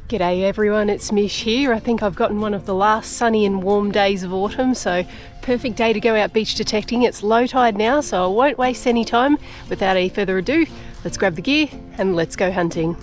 G'day everyone, it's Mish here. I think I've gotten one of the last sunny and warm days of autumn, so perfect day to go out beach detecting. It's low tide now, so I won't waste any time. Without any further ado, let's grab the gear and let's go hunting.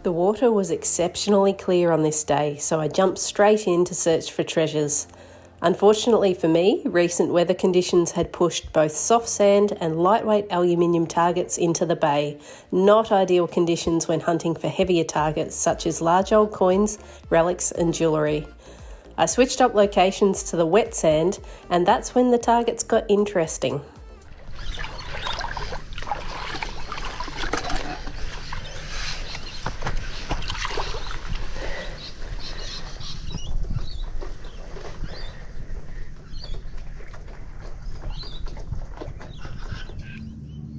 The water was exceptionally clear on this day, so I jumped straight in to search for treasures. Unfortunately for me, recent weather conditions had pushed both soft sand and lightweight aluminium targets into the bay. Not ideal conditions when hunting for heavier targets such as large old coins, relics and jewellery. I switched up locations to the wet sand, and that's when the targets got interesting.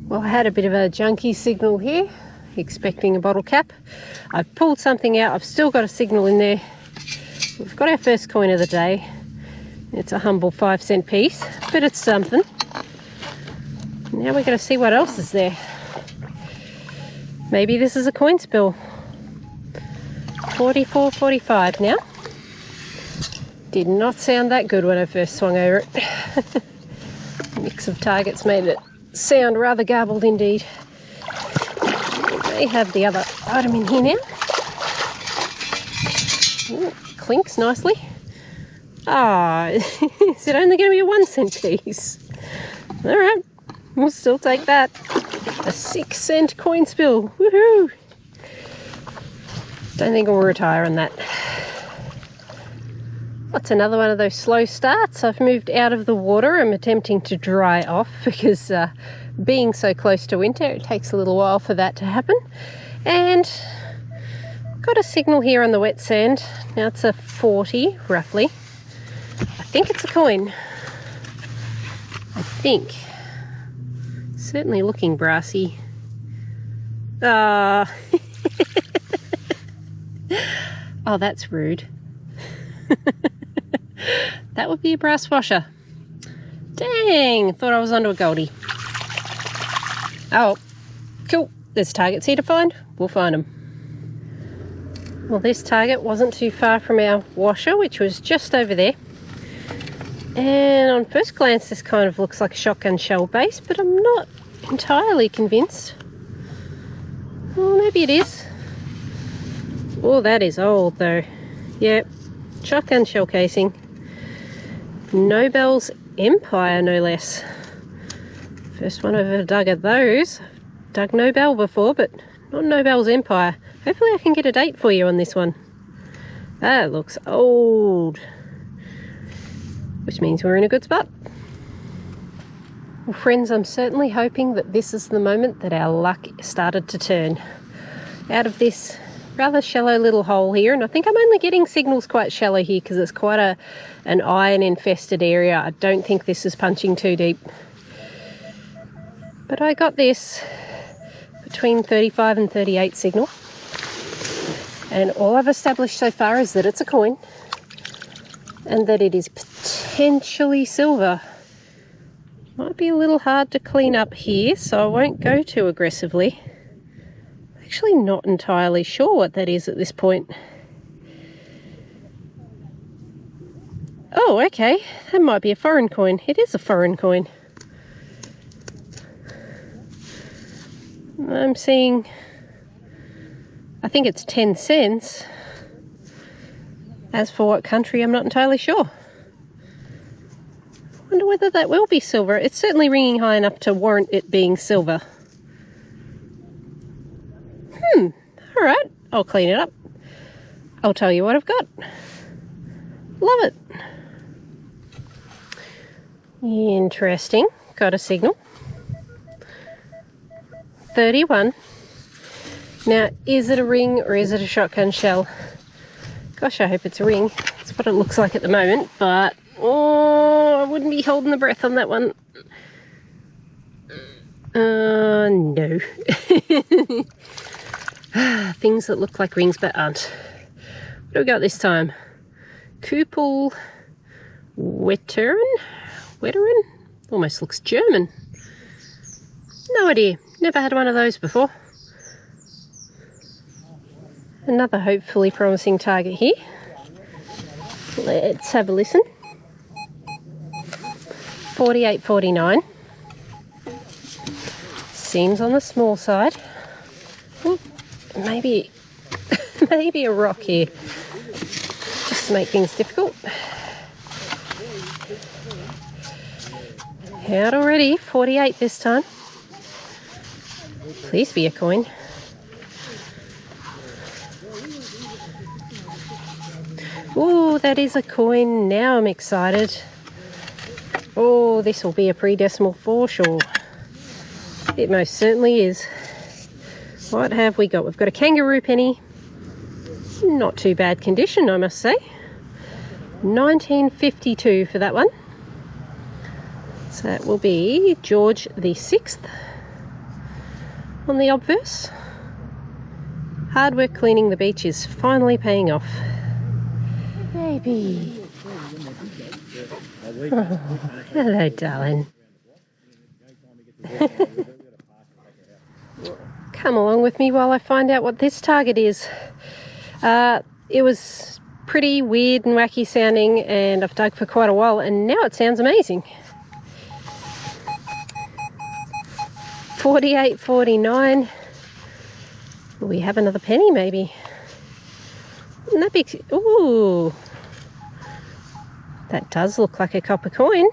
Well, I had a bit of a junky signal here, expecting a bottle cap. I've pulled something out, I've still got a signal in there. We've got our first coin of the day. It's a humble 5-cent piece, but it's something. Now we're going to see what else is there. Maybe this is a coin spill. 44.45 now. Did not sound that good when I first swung over it. Mix of targets made it sound rather garbled indeed. They have the other item in here now. Ooh, clinks nicely. Ah, is it only going to be a 1-cent piece? All right, we'll still take that. A 6-cent coin spill. Woohoo! Don't think we'll retire on that. That's another one of those slow starts. I've moved out of the water. I'm attempting to dry off because being so close to winter, it takes a little while for that to happen. And got a signal here on the wet sand. Now it's a 40, roughly. I think it's a coin. I think. Certainly looking brassy. Ah. Oh, that's rude. That would be a brass washer. Dang, thought I was onto a goldie. Oh, cool. There's targets here to find. We'll find them. Well, this target wasn't too far from our washer, which was just over there. And on first glance, this kind of looks like a shotgun shell base, but I'm not entirely convinced. Well, maybe it is. Oh, that is old though. Yep, shotgun shell casing. Nobel's Empire, no less. First one I've ever dug at those. I've dug Nobel before, but not Nobel's Empire. Hopefully I can get a date for you on this one. That looks old. Which means we're in a good spot. Well, friends, I'm certainly hoping that this is the moment that our luck started to turn. Out of this rather shallow little hole here, and I think I'm only getting signals quite shallow here because it's quite an iron infested area. I don't think this is punching too deep, but I got this between 35 and 38 signal, and all I've established so far is that it's a coin and that it is potentially silver. Might be a little hard to clean up here, so I won't go too aggressively. Actually not entirely sure what that is at this point. Oh, okay, that might be a foreign coin. It is a foreign coin. I'm seeing, I think it's 10 cents. As for what country, I'm not entirely sure. Wonder whether that will be silver. It's certainly ringing high enough to warrant it being silver. Alright, I'll clean it up. I'll tell you what I've got. Love it. Interesting. Got a signal. 31. Now, is it a ring or is it a shotgun shell? Gosh, I hope it's a ring. That's what it looks like at the moment, but oh, I wouldn't be holding the breath on that one. No. Things that look like rings but aren't. What do we got this time? Kupel Wetteren? Almost looks German. No idea. Never had one of those before. Another hopefully promising target here. Let's have a listen. 48.49. Seems on the small side. Ooh, maybe a rock here, just to make things difficult. Out already, 48 this time. Please be a coin. Oh, that is a coin. Now I'm excited. Oh, this will be a pre-decimal for sure. It most certainly is. What have we got? We've got a kangaroo penny. Not too bad condition, I must say. 1952 for that one. So that will be George the 6th on the obverse. Hard work cleaning the beach is finally paying off. Baby. Oh, hello, darling. Come along with me while I find out what this target is. It was pretty weird and wacky sounding, and I've dug for quite a while, and now it sounds amazing. 48.49. Will we have another penny maybe? Wouldn't that be... Ooh. That does look like a copper coin.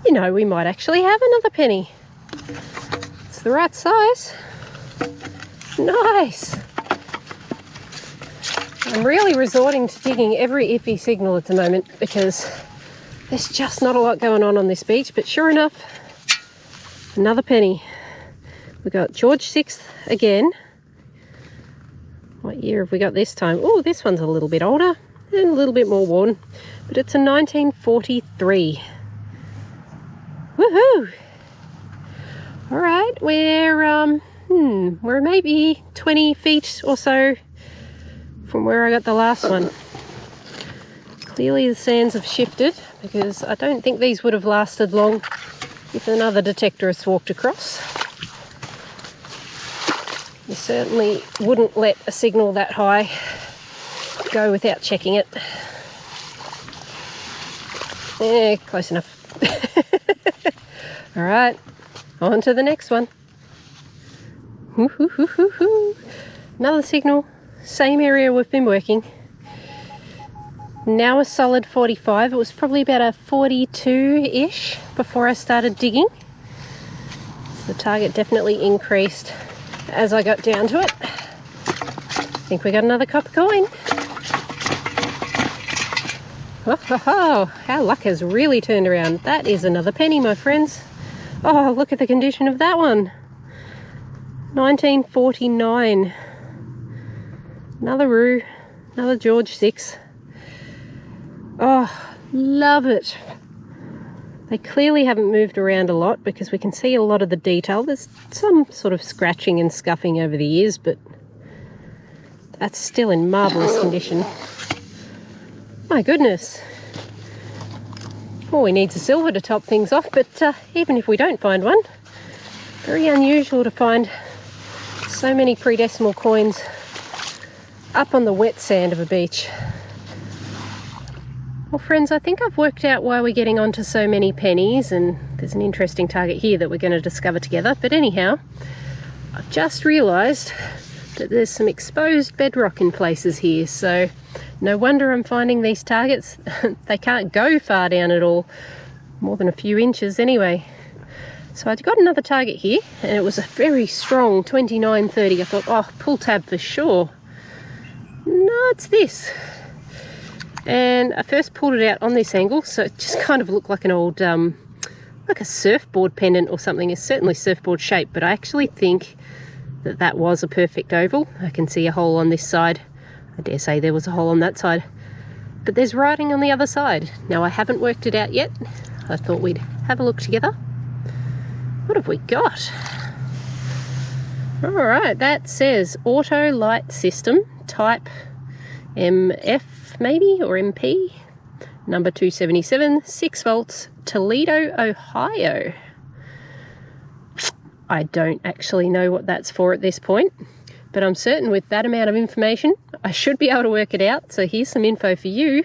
You know, we might actually have another penny. It's the right size. Nice. I'm really resorting to digging every iffy signal at the moment because there's just not a lot going on this beach, but sure enough, another penny. We got George 6th again. What year have we got this time? Oh, this one's a little bit older and a little bit more worn, but it's a 1943. Woohoo! All right, we're maybe 20 feet or so from where I got the last one. Clearly the sands have shifted because I don't think these would have lasted long if another detectorist walked across. You certainly wouldn't let a signal that high go without checking it. Yeah, close enough. All right, on to the next one. Another signal, same area we've been working. Now a solid 45. It was probably about a 42-ish before I started digging. So the target definitely increased as I got down to it. I think we got another copper coin. Oh, our luck has really turned around. That is another penny, my friends. Oh, look at the condition of that one. 1949. Another Roo, another George 6. Oh, love it. They clearly haven't moved around a lot because we can see a lot of the detail. There's some sort of scratching and scuffing over the years, but that's still in marvellous condition. My goodness. Well, we need a silver to top things off, but even if we don't find one, very unusual to find so many pre-decimal coins up on the wet sand of a beach. Well, friends, I think I've worked out why we're getting onto so many pennies, and there's an interesting target here that we're going to discover together. But anyhow, I've just realised that there's some exposed bedrock in places here, so no wonder I'm finding these targets. They can't go far down at all, more than a few inches anyway. So I got another target here, and it was a very strong 29.30. I thought, oh, pull tab for sure. No, it's this. And I first pulled it out on this angle, so it just kind of looked like an old, like a surfboard pendant or something. It's certainly surfboard shape, but I actually think that that was a perfect oval. I can see a hole on this side. I dare say there was a hole on that side. But there's writing on the other side. Now, I haven't worked it out yet. I thought we'd have a look together. What have we got? Alright, that says auto light system, type MF maybe, or MP, number 277, 6 volts, Toledo, Ohio. I don't actually know what that's for at this point, but I'm certain with that amount of information, I should be able to work it out. So here's some info for you.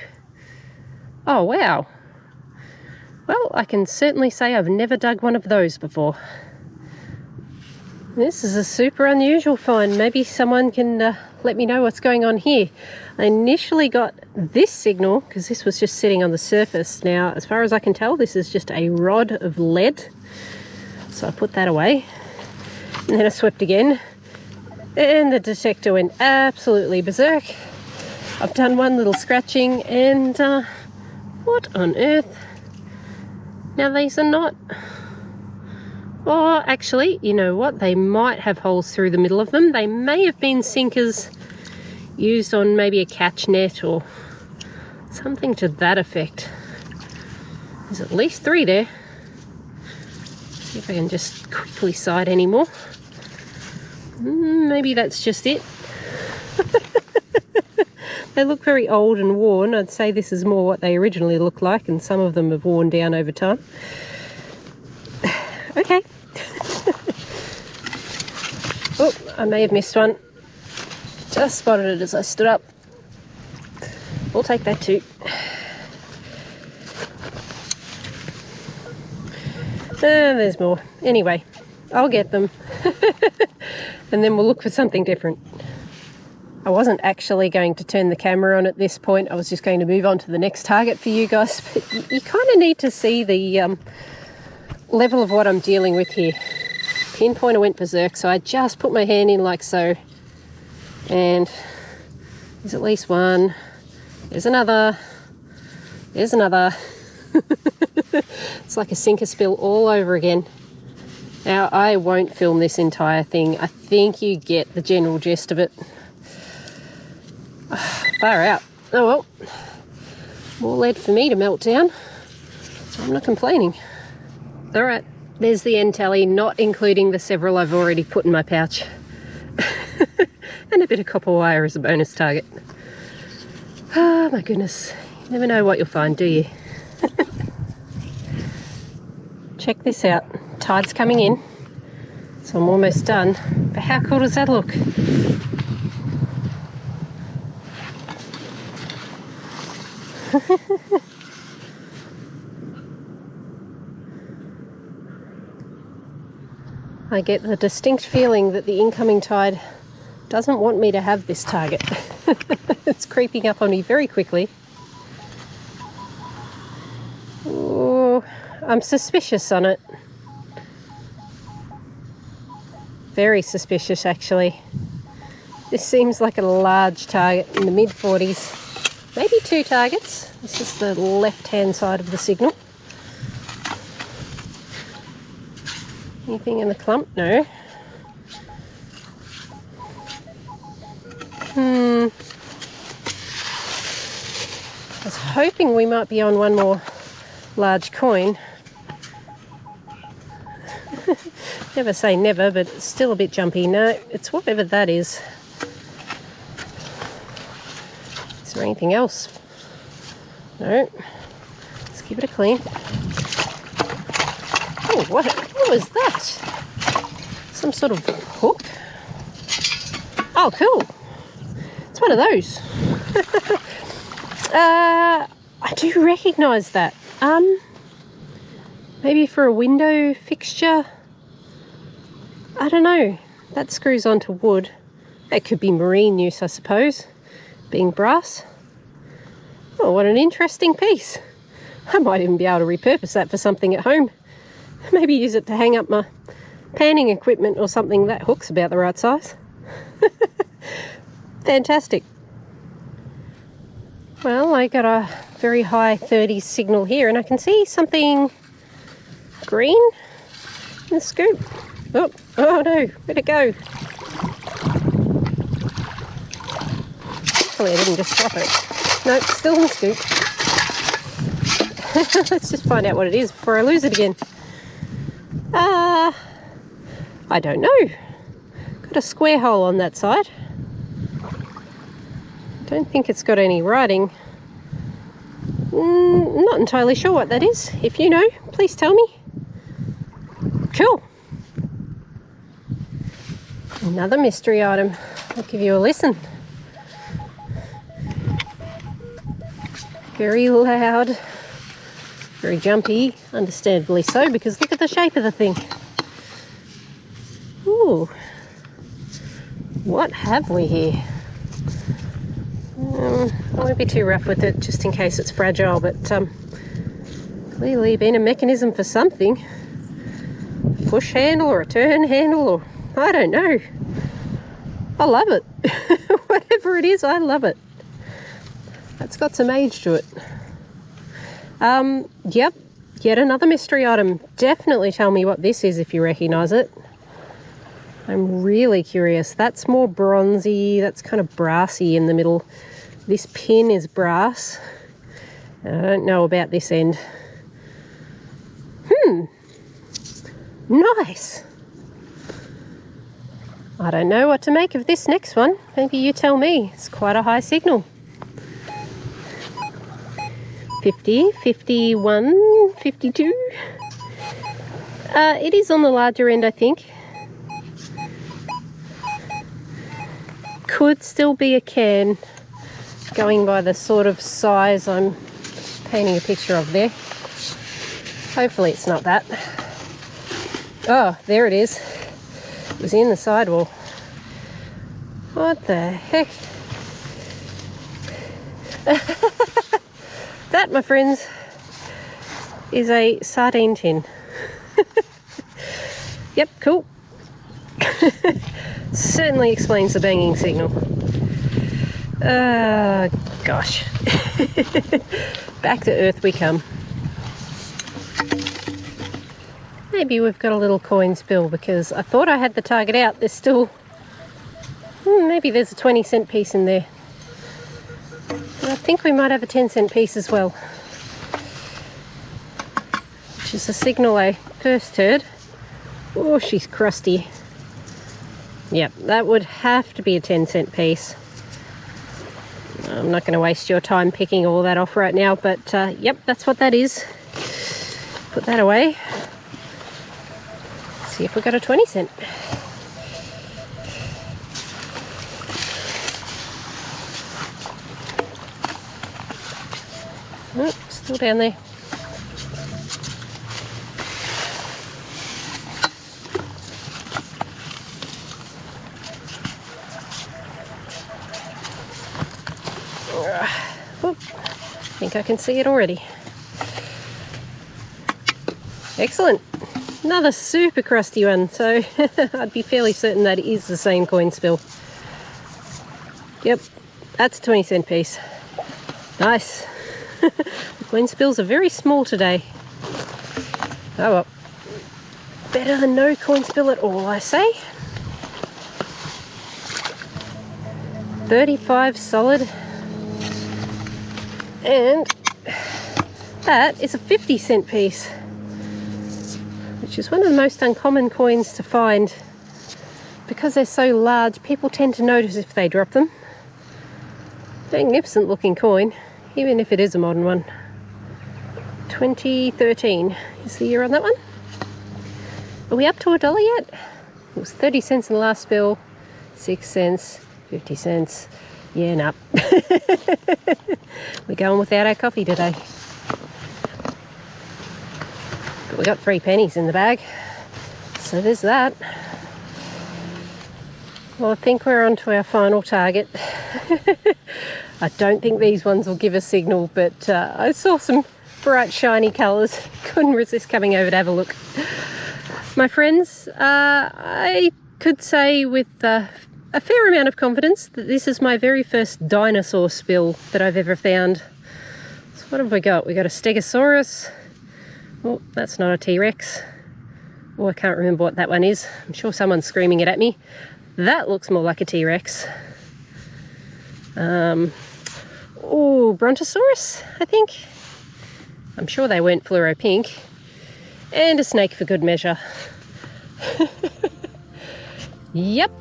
Oh, wow. Well, I can certainly say I've never dug one of those before. This is a super unusual find. Maybe someone can let me know what's going on here. I initially got this signal because this was just sitting on the surface. Now, as far as I can tell, this is just a rod of lead. So I put that away. And then I swept again. And the detector went absolutely berserk. I've done one little scratching and what on earth? Now these are not... Or actually, you know what? They might have holes through the middle of them. They may have been sinkers used on maybe a catch net or something to that effect. There's at least 3 there. See if I can just quickly sight any more. Maybe that's just it. They look very old and worn. I'd say this is more what they originally looked like, and some of them have worn down over time. Okay. Oh, I may have missed one. Just spotted it as I stood up. We'll take that too. There's more. Anyway, I'll get them. And then we'll look for something different. I wasn't actually going to turn the camera on at this point. I was just going to move on to the next target for you guys. But you kind of need to see the level of what I'm dealing with here. Pinpointer went berserk, so I just put my hand in like so. And there's at least one. There's another. There's another. It's like a sinker spill all over again. Now, I won't film this entire thing. I think you get the general gist of it. Far out. Oh well. More lead for me to melt down. So I'm not complaining. Alright, there's the end tally, not including the several I've already put in my pouch. And a bit of copper wire as a bonus target. Oh my goodness. You never know what you'll find, do you? Check this out. Tide's coming in. So I'm almost done. But how cool does that look? I get the distinct feeling that the incoming tide doesn't want me to have this target. It's creeping up on me very quickly. Ooh, I'm suspicious on it. Very suspicious, actually. This seems like a large target in the mid-40s. Maybe 2 targets. This is the left-hand side of the signal. Anything in the clump? No. I was hoping we might be on one more large coin. Never say never, but it's still a bit jumpy. No, it's whatever that is. Is there anything else? No. Let's give it a clean. Oh, what was that? Some sort of hook? Oh, cool. It's one of those. I do recognise that. Maybe for a window fixture? I don't know. That screws onto wood. It could be marine use, I suppose, being brass. Oh, what an interesting piece. I might even be able to repurpose that for something at home. Maybe use it to hang up my panning equipment or something. That hook's about the right size. Fantastic. Well, I got a very high 30s signal here, and I can see something green in the scoop. Oh no, where'd it go? Hopefully I didn't just drop it. Nope, still in the scoop. Let's just find out what it is before I lose it again. I don't know. Got a square hole on that side. Don't think it's got any writing. Not entirely sure what that is. If you know, please tell me. Cool. Another mystery item. I'll give you a listen. Very loud, very jumpy, understandably so, because look at the shape of the thing. Ooh, what have we here? I won't be too rough with it, just in case it's fragile, but clearly been a mechanism for something. A push handle or a turn handle, or I don't know. I love it. Whatever it is, I love it. It's got some age to it. Yep, yet another mystery item. Definitely tell me what this is if you recognise it. I'm really curious. That's more bronzy, that's kind of brassy in the middle. This pin is brass. I don't know about this end. Nice. I don't know what to make of this next one. Maybe you tell me. It's quite a high signal. 50, 51, 52. It is on the larger end, I think. Could still be a can, going by the sort of size I'm painting a picture of there. Hopefully it's not that. Oh, there it is. It was in the sidewall. What the heck? That, my friends, is a sardine tin. Yep, cool. Certainly explains the banging signal. Gosh. Back to earth we come. Maybe we've got a little coin spill, because I thought I had the target out. There's still... maybe there's a 20-cent piece in there. I think we might have a 10-cent piece as well, which is a signal I first heard. Oh, she's crusty. Yep, that would have to be a 10-cent piece. I'm not going to waste your time picking all that off right now, but yep, that's what that is. Put that away. See if we got a 20-cent. Oh, still down there. Oh, I think I can see it already. Excellent. Another super crusty one, so I'd be fairly certain that it is the same coin spill. Yep, that's a 20-cent piece. Nice. The coin spills are very small today. Oh well. Better than no coin spill at all, I say. 35 solid. And that is a 50-cent piece, which is one of the most uncommon coins to find. Because they're so large, people tend to notice if they drop them. Magnificent looking coin, even if it is a modern one. 2013 is the year on that one. Are we up to $1 yet? It was 30 cents in the last spill, 6 cents, 50 cents. Yeah, nah. We're going without our coffee today. But we got 3 pennies in the bag, so there's that. Well, I think we're on to our final target. I don't think these ones will give a signal, but I saw some bright shiny colours. Couldn't resist coming over to have a look. My friends, I could say with a fair amount of confidence that this is my very first dinosaur spill that I've ever found. So what have we got? We got a Stegosaurus. Oh, that's not a T-Rex. Oh, I can't remember what that one is. I'm sure someone's screaming it at me. That looks more like a T-Rex. Oh, Brontosaurus, I think. I'm sure they weren't fluoro pink. And a snake for good measure. Yep,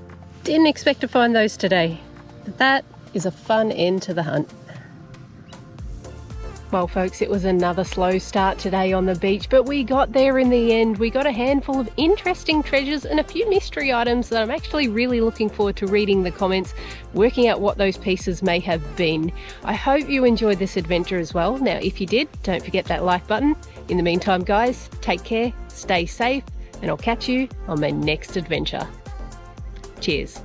didn't expect to find those today. But that is a fun end to the hunt. Well folks, it was another slow start today on the beach, but we got there in the end. We got a handful of interesting treasures and a few mystery items that I'm actually really looking forward to reading the comments, working out what those pieces may have been. I hope you enjoyed this adventure as well. Now, if you did, don't forget that like button. In the meantime, guys, take care, stay safe, and I'll catch you on my next adventure. Cheers.